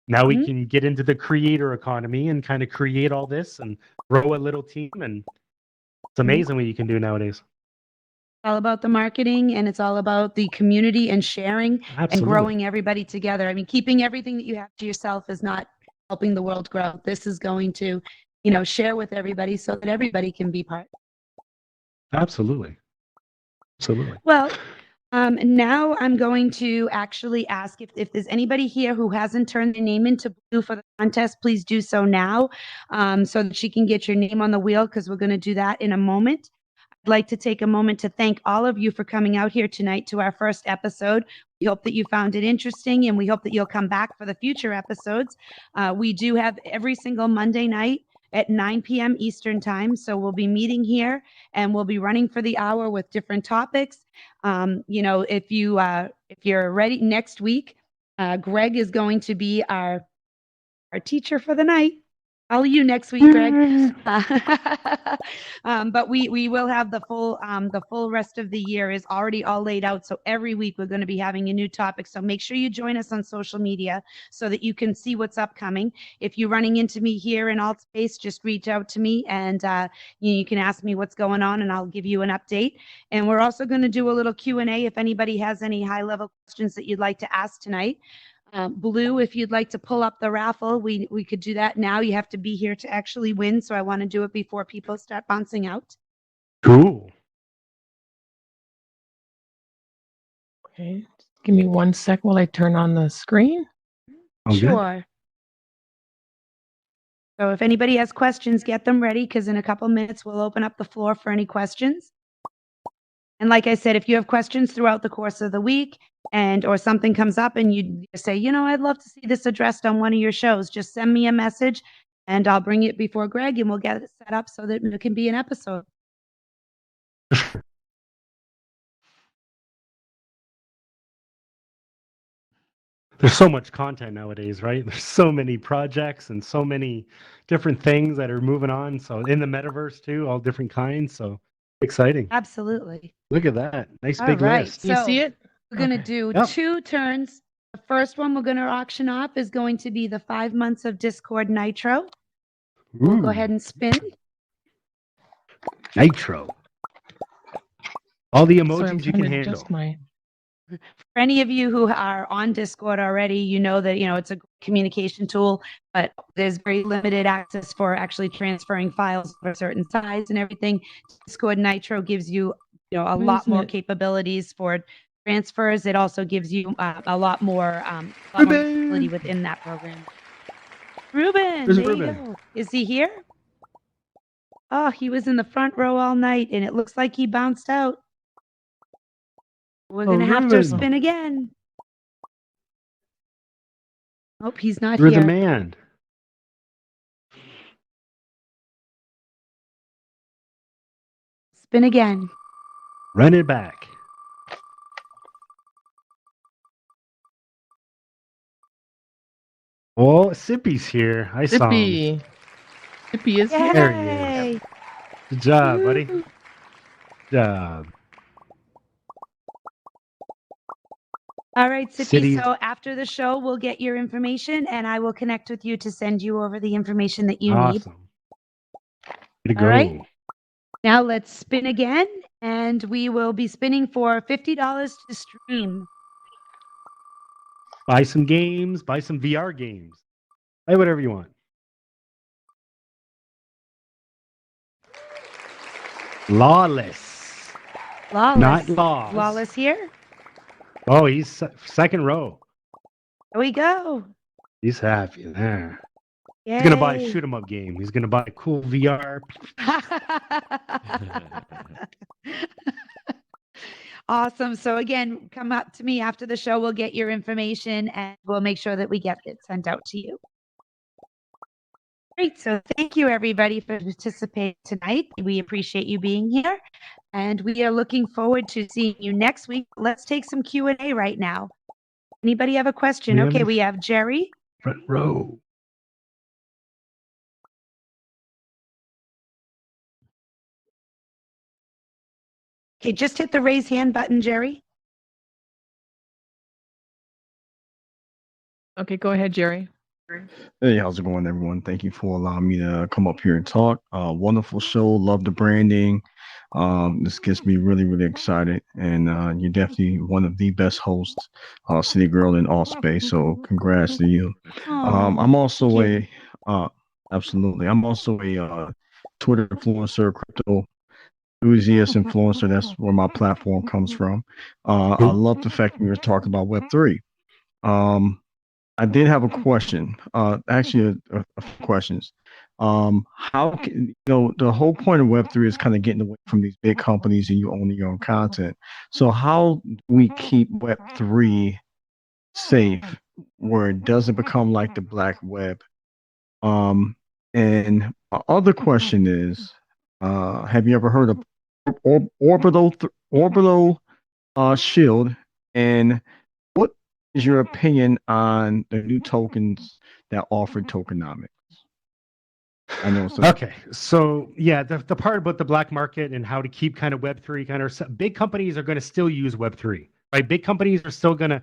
now we can get into the creator economy and kind of create all this and grow a little team. And it's amazing what you can do nowadays. All about the marketing, and it's all about the community and sharing and growing everybody together. I mean, keeping everything that you have to yourself is not helping the world grow. This is going to, share with everybody so that everybody can be part. Absolutely. Well, now I'm going to actually ask if there's anybody here who hasn't turned their name into blue for the contest, please do so now, so that she can get your name on the wheel, because we're going to do that in a moment. I'd like to take a moment to thank all of you for coming out here tonight to our first episode. We hope that you found it interesting, and we hope that you'll come back for the future episodes. We do have every single Monday night at 9 p.m. Eastern time. So we'll be meeting here, and we'll be running for the hour with different topics. If you're ready next week, Greg is going to be our teacher for the night. I'll you next week, Greg. But we will have the full rest of the year is already all laid out. So every week we're going to be having a new topic. So make sure you join us on social media so that you can see what's upcoming. If you're running into me here in AltSpace, just reach out to me, and you can ask me what's going on, and I'll give you an update. And we're also going to do a little Q&A if anybody has any high-level questions that you'd like to ask tonight. Blue, if you'd like to pull up the raffle, we could do that now. You have to be here to actually win, so I want to do it before people start bouncing out. Cool. Okay, give me 1 sec while I turn on the screen. Sure. So if anybody has questions, get them ready because in a couple minutes we'll open up the floor for any questions. And like I said, if you have questions throughout the course of the week or something comes up and you say, I'd love to see this addressed on one of your shows, just send me a message and I'll bring it before Greg and we'll get it set up so that it can be an episode. There's so much content nowadays, right? There's so many projects and so many different things that are moving on. So in the metaverse too, all different kinds. So exciting. Absolutely. Look at that. Nice All big right. list. You see it? We're going to do Yep. 2 turns. The first one we're going to auction off is going to be the 5 months of Discord Nitro. We'll go ahead and spin. Nitro. All the Sorry, I'm emojis you trying can to handle. adjust my. For any of you who are on Discord already, you know that it's a communication tool, but there's very limited access for actually transferring files of a certain size and everything. Discord Nitro gives you, a lot more capabilities for transfers. It also gives you a lot more ability within that program. Ruben, Where's there Ruben? you go. Is he here? Oh, he was in the front row all night, and it looks like he bounced out. We're going to have to Ruben. spin again. Nope, he's not You're here. the man. Spin again. Run it back. Oh, Sippy's here. I saw him. Sippy is here. There he Yay! Good job, buddy. Woo! Good job. All right, Sippy. Cities. So after the show, we'll get your information, and I will connect with you to send you over the information that you need. Awesome. Way to go. All right. Now let's spin again, and we will be spinning for $50 to stream. Buy some games. Buy some VR games. Buy whatever you want. Lawless. Lawless. Not Laws. Lawless here. Oh, he's second row. There we go. He's happy there. Yay. He's going to buy a shoot 'em up game. He's going to buy a cool VR. Awesome. So again, come up to me after the show. We'll get your information and we'll make sure that we get it sent out to you. Great. So thank you everybody for participating tonight. We appreciate you being here and we are looking forward to seeing you next week. Let's take some Q&A right now. Anybody have a question? Yeah, Okay, we have Jerry. Front row. Okay, just hit the raise hand button, Jerry. Okay, go ahead, Jerry. Hey, how's it going, everyone? Thank you for allowing me to come up here and talk. Wonderful show. Love the branding. This gets me really, really excited. And you're definitely one of the best hosts, CityGirl in AltSpace. So congrats to you. I'm also absolutely. I'm also a Twitter influencer, crypto enthusiast influencer. That's where my platform comes from. I love the fact we were talking about Web3. I did have a question. Actually, a few questions. How can the whole point of Web3 is kind of getting away from these big companies and you owning your own content. So how do we keep Web3 safe where it doesn't become like the black web? And my other question is, have you ever heard of orbital shield? And what is your opinion on the new tokens that offer tokenomics? I know. Okay, so yeah, the part about the black market and how to keep kind of Web3 kind of big companies are going to still use Web3, right? Big companies are still going to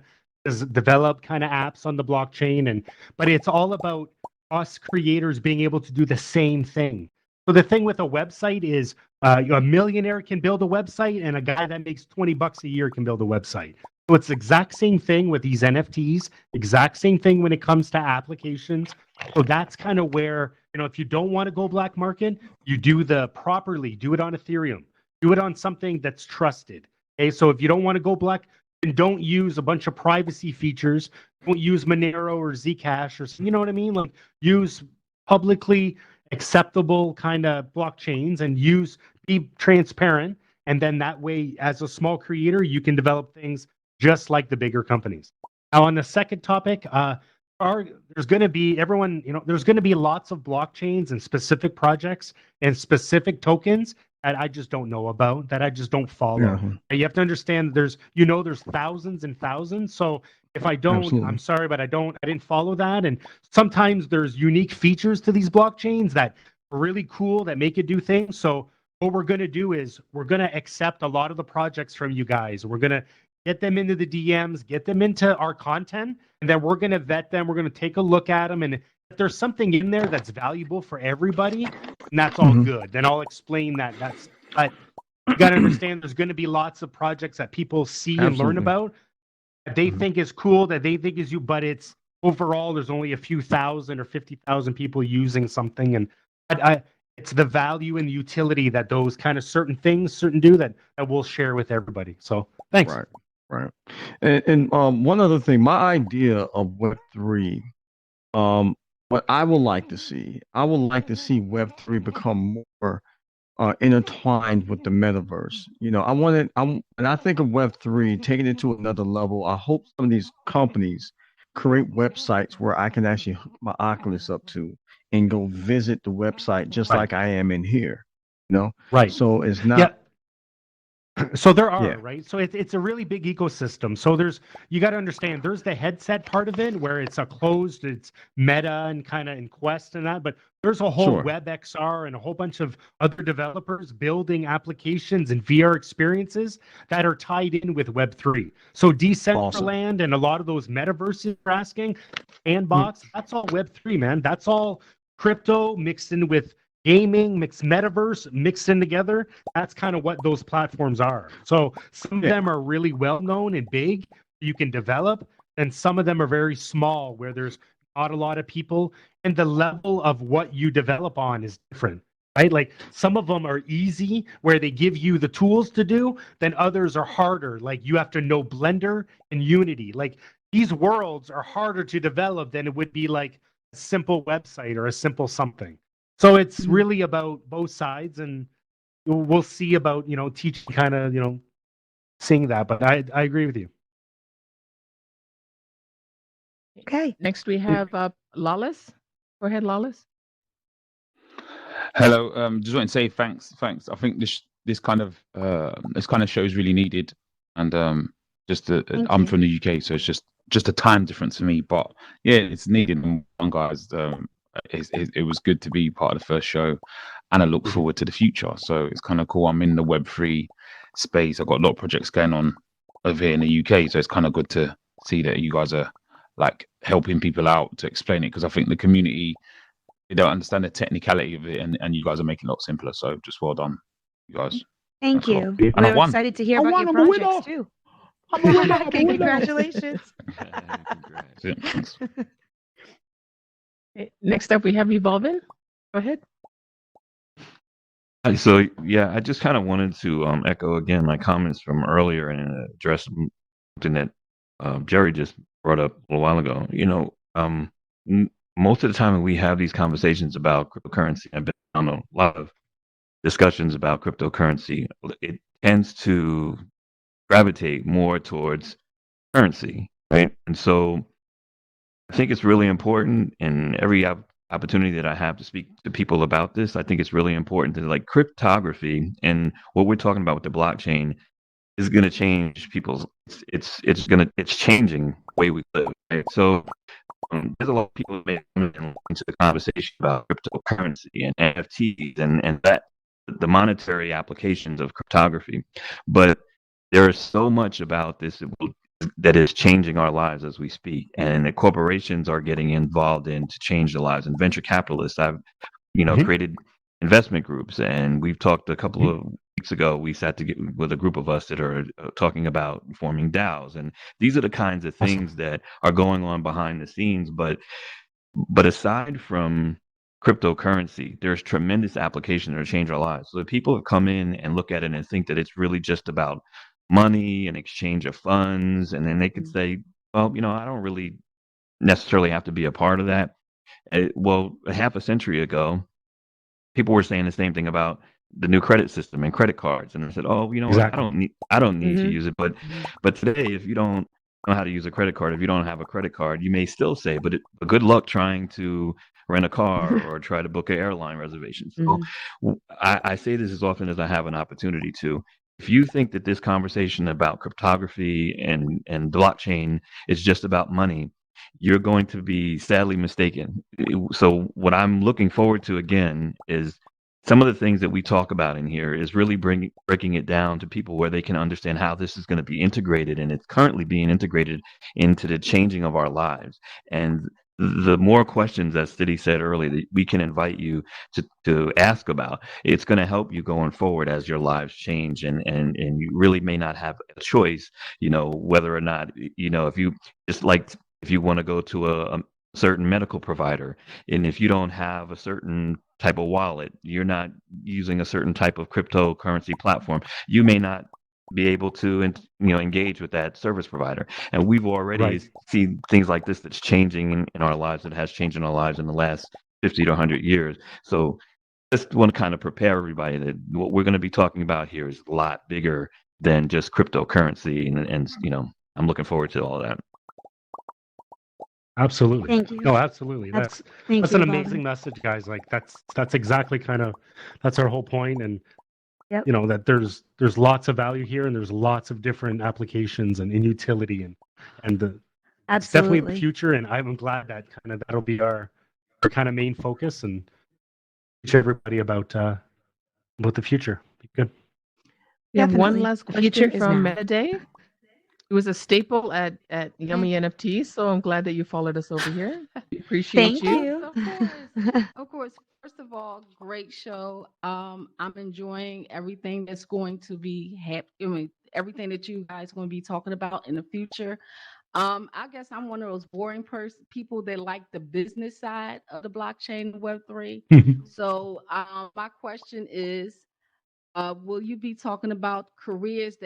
develop kind of apps on the blockchain, but it's all about us creators being able to do the same thing. So the thing with a website is a millionaire can build a website and a guy that makes $20 a year can build a website. So it's the exact same thing with these NFTs, exact same thing when it comes to applications. So that's kind of where, if you don't want to go black market, you do do it on Ethereum, do it on something that's trusted. Okay, so if you don't want to go black, then don't use a bunch of privacy features. Don't use Monero or Zcash or, you know what I mean? Like use publicly acceptable kind of blockchains and be transparent. And then that way, as a small creator, you can develop things just like the bigger companies. Now, on the second topic, there's going to be there's going to be lots of blockchains and specific projects and specific tokens that I just don't know about, that I just don't follow. Yeah. You have to understand there's thousands and thousands. So if I don't, Absolutely. I'm sorry, but I didn't follow that. And sometimes there's unique features to these blockchains that are really cool that make it do things. So what we're going to do is we're going to accept a lot of the projects from you guys. We're going to get them into the DMs, get them into our content, and then we're going to vet them. We're going to take a look at them. And if there's something in there that's valuable for everybody, and that's all good, then I'll explain that. But you got to understand there's going to be lots of projects that people see and learn about that they think is cool, that they think is but it's overall there's only a few thousand or 50,000 people using something. And it's the value and the utility that those kind of certain do that we'll share with everybody. So thanks. Right. And one other thing, my idea of Web3, what I would like to see Web3 become more intertwined with the metaverse. And I think of Web3 taking it to another level. I hope some of these companies create websites where I can actually hook my Oculus up to and go visit the website just like I am in here. Right. So it's not. Yeah. So there are, right? So it's a really big ecosystem. So you got to understand, there's the headset part of it where it's it's Meta and kind of in Quest and that, but there's a whole WebXR and a whole bunch of other developers building applications and VR experiences that are tied in with Web3. So Decentraland and a lot of those metaverses you're asking, Sandbox, that's all Web3, man. That's all crypto mixed in with gaming, mixed metaverse, mixed in together. That's kind of what those platforms are. So some of them are really well known and big, you can develop, and some of them are very small where there's not a lot of people, and the level of what you develop on is different, right? Like some of them are easy where they give you the tools to do, then others are harder. Like you have to know Blender and Unity. Like these worlds are harder to develop than it would be like a simple website or a simple something. So it's really about both sides, and we'll see about, teaching kind of, seeing that. But I agree with you. Okay. Next we have Lawless. Go ahead, Lawless. Hello. Just want to say thanks. I think this kind of show is really needed, and I'm from the UK, so it's just a time difference for me. But yeah, it's needed. And one guys. It was good to be part of the first show, and I look forward to the future. So it's kind of cool. I'm in the Web3 space. I've got a lot of projects going on over here in the UK, so it's kind of good to see that you guys are like helping people out to explain it, because I think the community, they don't understand the technicality of it, and you guys are making it a lot simpler. So just well done, you guys. Thank you. We're excited to hear about your projects too. Congratulations. Thanks. Next up, we have Evolvin. Go ahead. So yeah, I just kind of wanted to echo again my comments from earlier and address something that Jerry just brought up a little while ago. Most of the time when we have these conversations about cryptocurrency, I've been on a lot of discussions about cryptocurrency. It tends to gravitate more towards currency, right? And so I think it's really important, in every opportunity that I have to speak to people about this, I think it's really important to, like, cryptography and what we're talking about with the blockchain is going to change people's. It's changing the way we live. Right? So there's a lot of people that may come into the conversation about cryptocurrency and NFTs and that the monetary applications of cryptography, but there is so much about this that is changing our lives as we speak, and the corporations are getting involved in to change the lives. And venture capitalists, I've created investment groups, and we've talked a couple of weeks ago. We sat together with a group of us that are talking about forming DAOs, and these are the kinds of things that are going on behind the scenes. But aside from cryptocurrency, there's tremendous application that will change our lives. So if people come in and look at it and think that it's really just about money and exchange of funds, and then they could say, well, I don't really necessarily have to be a part of that. Well, a half a century ago, people were saying the same thing about the new credit system and credit cards, and I said, "Oh, you know what? Exactly. I don't need to Mhm. use it." But today, if you don't know how to use a credit card, if you don't have a credit card, you may still say, but good luck trying to rent a car or try to book an airline reservation. So I say this as often as I have an opportunity to. If you think that this conversation about cryptography and blockchain is just about money, you're going to be sadly mistaken. So what I'm looking forward to again is some of the things that we talk about in here is really breaking it down to people where they can understand how this is going to be integrated, and it's currently being integrated into the changing of our lives. And the more questions, as City said earlier, that we can invite you to ask about, it's going to help you going forward as your lives change, and you really may not have a choice, whether or not, if you just like, if you want to go to a certain medical provider, and if you don't have a certain type of wallet, you're not using a certain type of cryptocurrency platform, you may not be able to engage with that service provider. And we've already Right. seen things like this that's changing in our lives, that has changed in our lives in the last 50 to 100 years. So just want to kind of prepare everybody that what we're going to be talking about here is a lot bigger than just cryptocurrency, and I'm looking forward to all that. Absolutely. Thank you. No, absolutely. Thank That's you, an Bob. amazing message, guys. Like that's exactly that's our whole point. And Yep. that there's lots of value here, and there's lots of different applications and in utility, and it's definitely the Absolutely. future. And I'm glad that that'll be our kind of main focus, and teach everybody about the future. Be good. We have one Definitely. last The future question is from now. Metadave. It was a staple at Yummy NFTs, so I'm glad that you followed us over here. We appreciate Thank you. you. Of course. Of course. First of all, great show. I'm enjoying everything that's going to be everything that you guys are going to be talking about in the future. I guess I'm one of those boring people that like the business side of the blockchain and Web3. So my question is, will you be talking about careers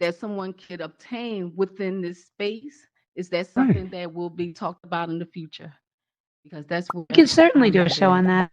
that someone could obtain within this space? Is that something that will be talked about in the future? Because that's what We can certainly do a I'm show on that.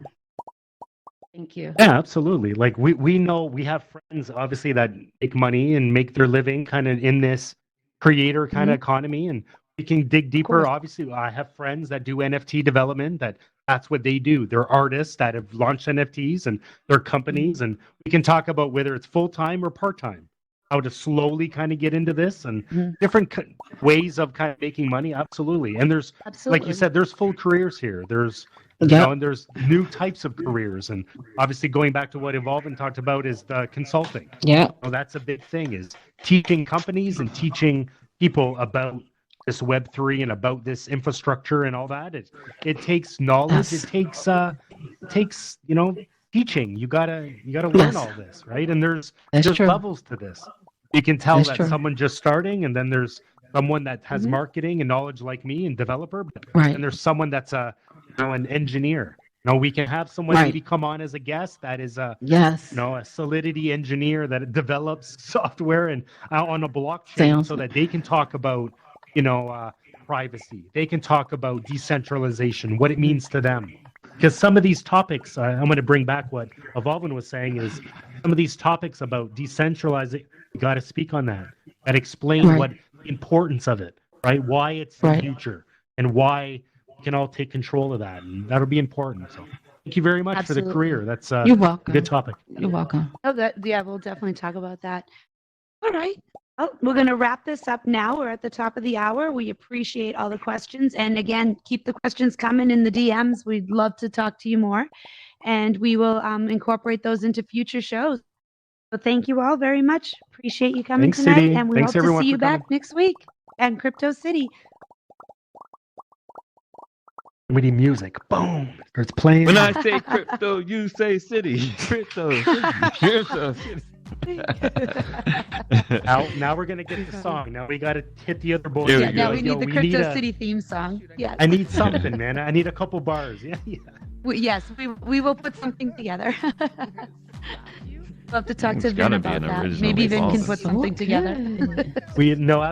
Thank you. Yeah, absolutely. Like we know, we have friends obviously that make money and make their living kind of in this creator kind of economy, and we can dig deeper. Obviously, I have friends that do NFT development, that's what they do. They're artists that have launched NFTs, and they're companies, and we can talk about whether it's full-time or part-time, how to slowly kind of get into this, and different ways of kind of making money. Absolutely. And there's, like you said, there's full careers here. There's and there's new types of careers. And obviously, going back to what Evolvin talked about is the consulting. Yeah. That's a big thing, is teaching companies and teaching people about this Web3 and about this infrastructure and all that. It takes knowledge. It takes teaching. You gotta learn all this, right? And there's levels to this. You can tell that someone just starting, and then there's someone that has marketing and knowledge like me and developer, and there's someone that's an engineer. We can have someone maybe come on as a guest that is a Solidity engineer that develops software and on a blockchain, so that they can talk about privacy. They can talk about decentralization, what it means to them. Because some of these topics, I'm going to bring back what Evolvin was saying, is some of these topics about decentralizing, you got to speak on that. Got to explain what the importance of it, right? Why it's the future, and why we can all take control of that. And that'll be important. So thank you very much for the career. That's You're welcome. a good topic. You're welcome. Oh, we'll definitely talk about that. All right. Well, we're going to wrap this up now. We're at the top of the hour. We appreciate all the questions. And again, keep the questions coming in the DMs. We'd love to talk to you more. And we will incorporate those into future shows. So thank you all very much. Appreciate you coming tonight. City. And we Thanks, hope to everyone, see you for coming. back next week at Crypto City. We need music. Boom. Starts playing. When I say crypto, you say city. Crypto city. Now we're gonna get the song. Now we gotta hit the other boys. Yeah, now we need the Crypto City theme song. Yes. I need something, man. I need a couple bars. Yeah. Yes, we will put something together. We'll have to talk to Vin about that. Maybe Vin can put something together. We know.